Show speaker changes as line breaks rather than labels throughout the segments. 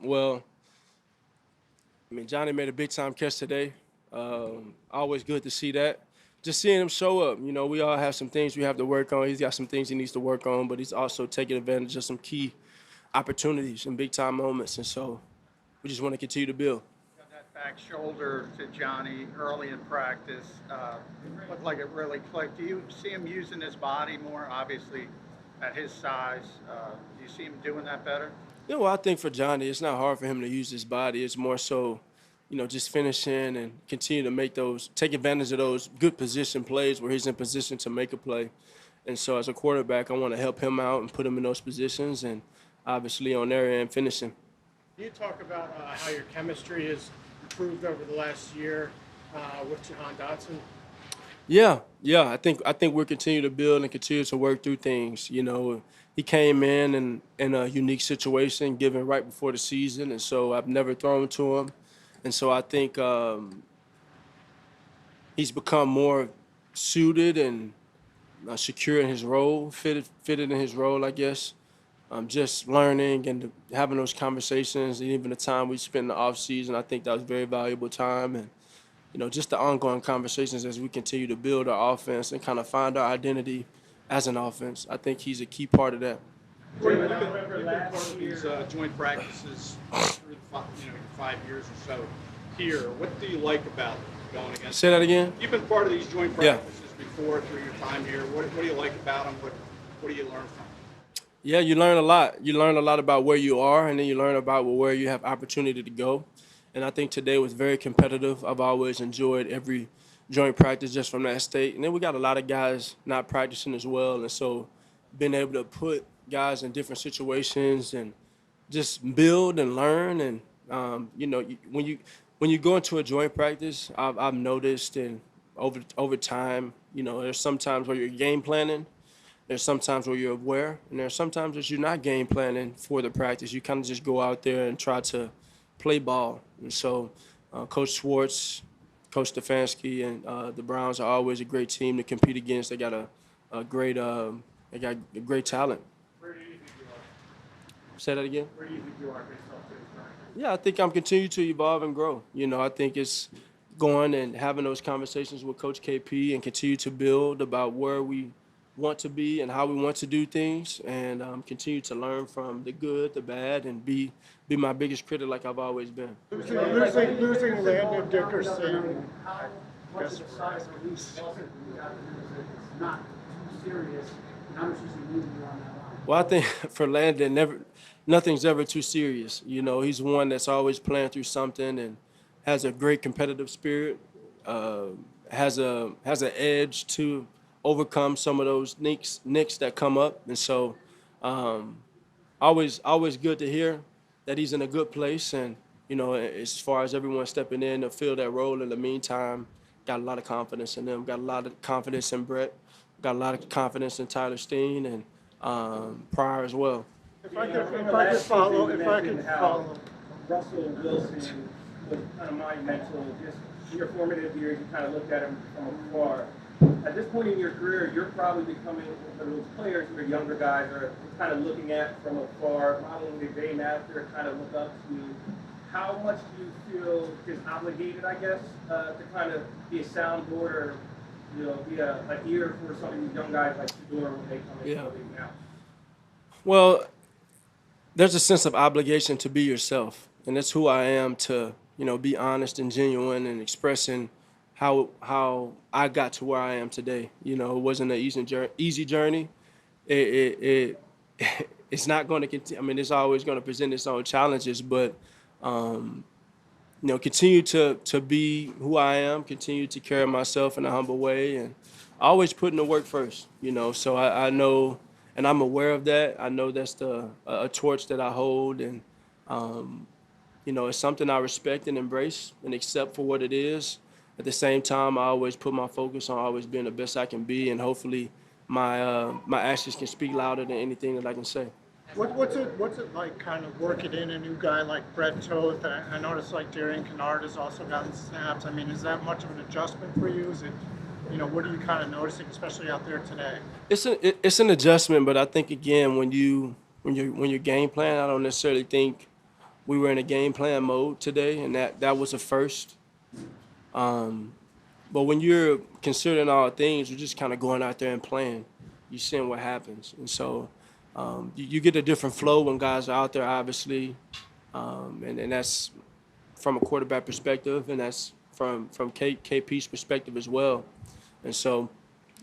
Well, I mean, Johnny made a big time catch today. Always good to see that. Just seeing him show up. You know, we all have some things we have to work on. He's got some things he needs to work on, but he's also taking advantage of some key opportunities and big time moments. And so we just want to continue to build.
Got that back shoulder to Johnny early in practice. Looked like it really clicked. Do you see him using his body more? Obviously, at his size, do you see him doing that better?
Yeah, well, I think for Johnny, it's not hard for him to use his body. It's more so, just finishing and continue to take advantage of those good position plays where he's in position to make a play. And so as a quarterback, I want to help him out and put him in those positions and obviously on their end, finishing.
Can you talk about how your chemistry has improved over the last year with Jahan Dotson?
Yeah. I think we'll continue to build and continue to work through things. He came in a unique situation, given right before the season, and so I've never thrown to him, and so I think he's become more suited and secure in his role, fitted in his role, I guess. Just learning and having those conversations, and even the time we spent in the off season, I think that was very valuable time, and just the ongoing conversations as we continue to build our offense and kind of find our identity as an offense. I think he's a key part of that.
You've been part of these joint practices through your 5 years or so here. What do you like about going against?
Say that again?
You've been part of these joint
Yeah.
practices before through your time here. What do you like about them? What do you learn from them?
Yeah, you learn a lot. You learn a lot about where you are, and then you learn about where you have opportunity to go. And I think today was very competitive. I've always enjoyed every joint practice just from that state. And then we got a lot of guys not practicing as well, and so being able to put guys in different situations and just build and learn. And when you go into a joint practice, I've noticed and over time, there's sometimes where you're game planning. There's sometimes where you're aware, and there's sometimes that you're not game planning for the practice. You kind of just go out there and try to play ball. And so Coach Schwartz, Coach Stefanski, and the Browns are always a great team to compete against. They got a great a great talent.
Where do you think you are?
Say that again?
Where do you think you are based off this practice?
Yeah, I think I'm continuing to evolve and grow. I think it's going and having those conversations with Coach KP and continue to build about where we want to be and how we want to do things, and continue to learn from the good, the bad, and be my biggest critic like I've always been.
Losing Landon Dickerson.
Much of the size of the lease wasn't it's not too serious. How much is he needing you on that line?
Well, I think for Landon, nothing's ever too serious. He's one that's always playing through something and has a great competitive spirit, has an edge to overcome some of those nicks that come up. And so always good to hear that he's in a good place. And, as far as everyone stepping in to fill that role in the meantime, got a lot of confidence in them, got a lot of confidence in Brett, got a lot of confidence in Tyler Steen and Pryor as well.
If I could follow.
Russell Wilson was kind of monumental. Just in your formative years, you kind of looked at him from afar. At this point in your career, you're probably becoming one of those players who are younger guys are kind of looking at from afar, modeling their game after, kind of look up to. How much do you feel is obligated, I guess, to kind of be a soundboard or, be an ear for some of these young guys like Shedeur when they come in the league now?
Well, there's a sense of obligation to be yourself, and that's who I am to, be honest and genuine and expressing how I got to where I am today. It wasn't an easy journey. It's not going to continue. I mean, it's always going to present its own challenges, but continue to be who I am, continue to carry myself in a humble way, and always putting the work first. So I know, and I'm aware of that. I know that's a torch that I hold, and it's something I respect and embrace and accept for what it is. At the same time, I always put my focus on always being the best I can be, and hopefully my actions can speak louder than anything that I can say.
What's it like kind of working in a new guy like Brett Toth? I noticed like Darian Kennard has also gotten snaps. I mean, is that much of an adjustment for you? Is it, what are you kind of noticing, especially out there today?
It's an adjustment, but I think again when you're game plan, I don't necessarily think we were in a game plan mode today, and that was a first. But when you're considering all things, you're just kind of going out there and playing. You're seeing what happens, and so you get a different flow when guys are out there, obviously, and that's from a quarterback perspective, and that's from KP's perspective as well. And so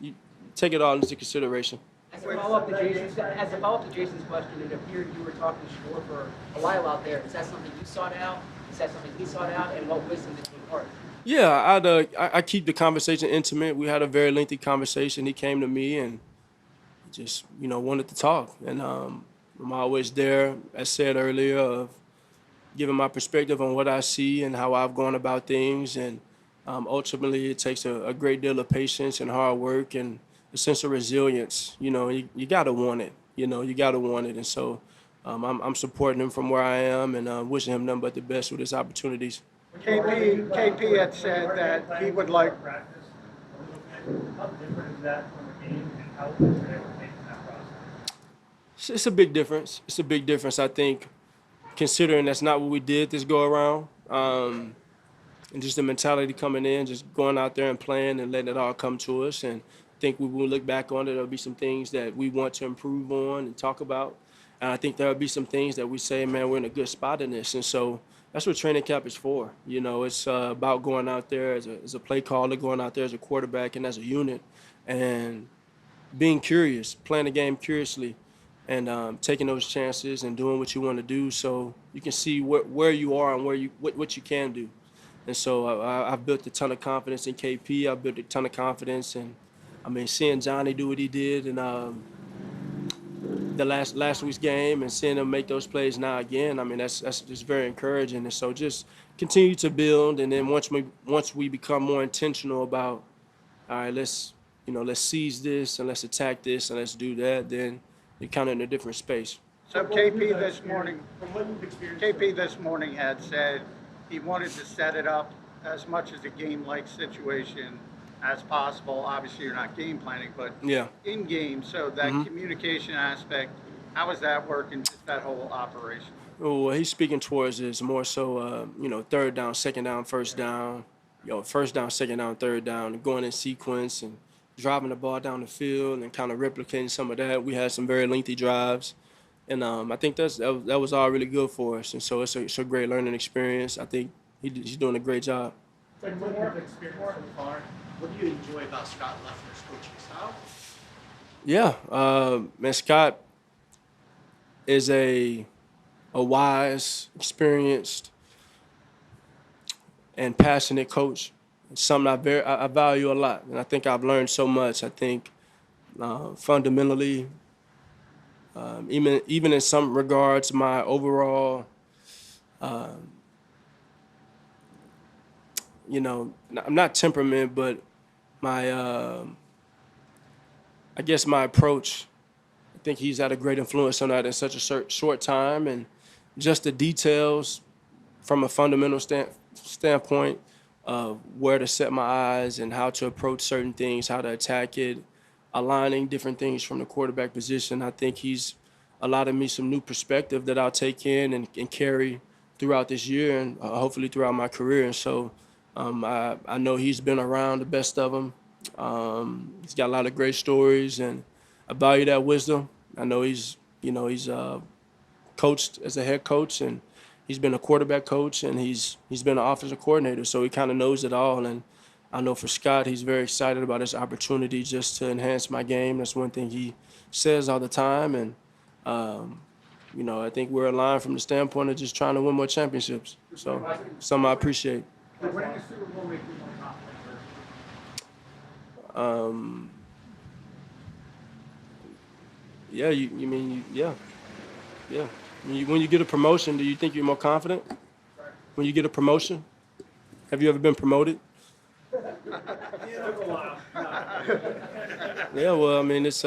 you take it all into consideration.
As a follow-up to Jason's question, it appeared you were talking to Shedeur for a while out there. Is that something you sought out? Is that something he sought out? And what wisdom did you impart?
Yeah, I keep the conversation intimate. We had a very lengthy conversation. He came to me and just wanted to talk, and I'm always there, as said earlier, of giving my perspective on what I see and how I've gone about things, and ultimately it takes a great deal of patience and hard work and a sense of resilience. You gotta want it. You gotta want it, and so I'm supporting him from where I am and wishing him nothing but the best with his opportunities.
KP had said that he would like.
How different is that from a game, and how was you able to make that process?
It's a big difference. It's a big difference, I think, considering that's not what we did this go around. And just the mentality coming in, just going out there and playing and letting it all come to us. And I think we will look back on it. There'll be some things that we want to improve on and talk about. And I think there'll be some things that we say, man, we're in a good spot in this. And so that's what training camp is for. It's about going out there as a play caller, going out there as a quarterback and as a unit, and being curious, playing the game curiously, and taking those chances and doing what you want to do, so you can see where you are and what you can do. And so I've built a ton of confidence in KP. I've built a ton of confidence, and seeing Johnny do what he did in the last week's game, and seeing him make those plays now again, that's just very encouraging. And so just continue to build, and then once we become more intentional about, all right, let's seize this and let's attack this and let's do that, then you're kind of in a different space.
So KP this morning had said he wanted to set it up as much as a game-like situation as possible. Obviously, you're not game planning, but
Yeah.
in game. So that communication aspect, how is that working? Just that whole operation.
Oh, what he's speaking towards is more so, third down, second down, first down, first down, second down, third down, and going in sequence and driving the ball down the field and kind of replicating some of that. We had some very lengthy drives, and I think that was all really good for us. And so it's a great learning experience. I think he's doing a great job.
And what more of experience so far? What do you enjoy about Scott Leffner's coaching style?
Yeah, man, Scott is a wise, experienced, and passionate coach. It's something I value a lot, and I think I've learned so much. I think fundamentally, even in some regards, my overall, I'm not temperament, but my, I guess my approach. I think he's had a great influence on that in such a short time, and just the details from a fundamental standpoint of where to set my eyes and how to approach certain things, how to attack it, aligning different things from the quarterback position. I think he's allotted me some new perspective that I'll take in and carry throughout this year and hopefully throughout my career. And so I know he's been around the best of them. He's got a lot of great stories, and I value that wisdom. I know he's coached as a head coach, and he's been a quarterback coach, and he's been an offensive coordinator, so he kind of knows it all. And I know for Scott, he's very excited about his opportunity just to enhance my game. That's one thing he says all the time, and I think we're aligned from the standpoint of just trying to win more championships. So something I appreciate.
Winning a Super Bowl makes you more confident.
Yeah, yeah. When you get a promotion, do you think you're more confident? When you get a promotion? Have you ever been promoted? Yeah, well, it's,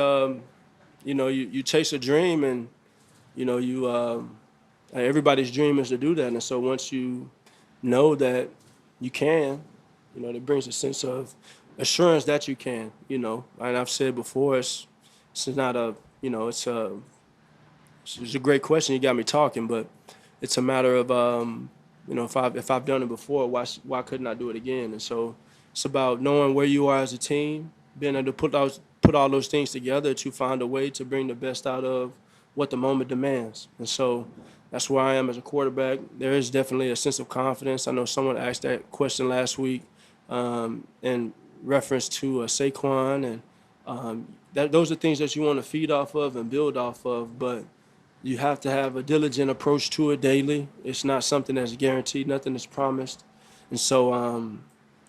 you chase a dream, and, everybody's dream is to do that. And so once you know that you can, it brings a sense of assurance that you can, And I've said before, it's not a, it's a great question. You got me talking, but it's a matter of if I've done it before, why couldn't I do it again? And so it's about knowing where you are as a team, being able to put all those things together to find a way to bring the best out of what the moment demands. And so that's where I am as a quarterback. There is definitely a sense of confidence. I know someone asked that question last week in reference to Saquon, and those are things that you want to feed off of and build off of, but you have to have a diligent approach to it daily. It's not something that's guaranteed, nothing is promised. And so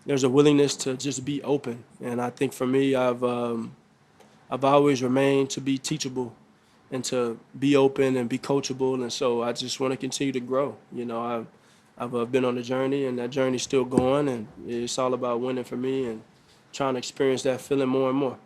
there's a willingness to just be open. And I think for me, I've always remained to be teachable and to be open and be coachable. And so I just want to continue to grow. I've been on a journey, and that journey's still going, and it's all about winning for me and trying to experience that feeling more and more.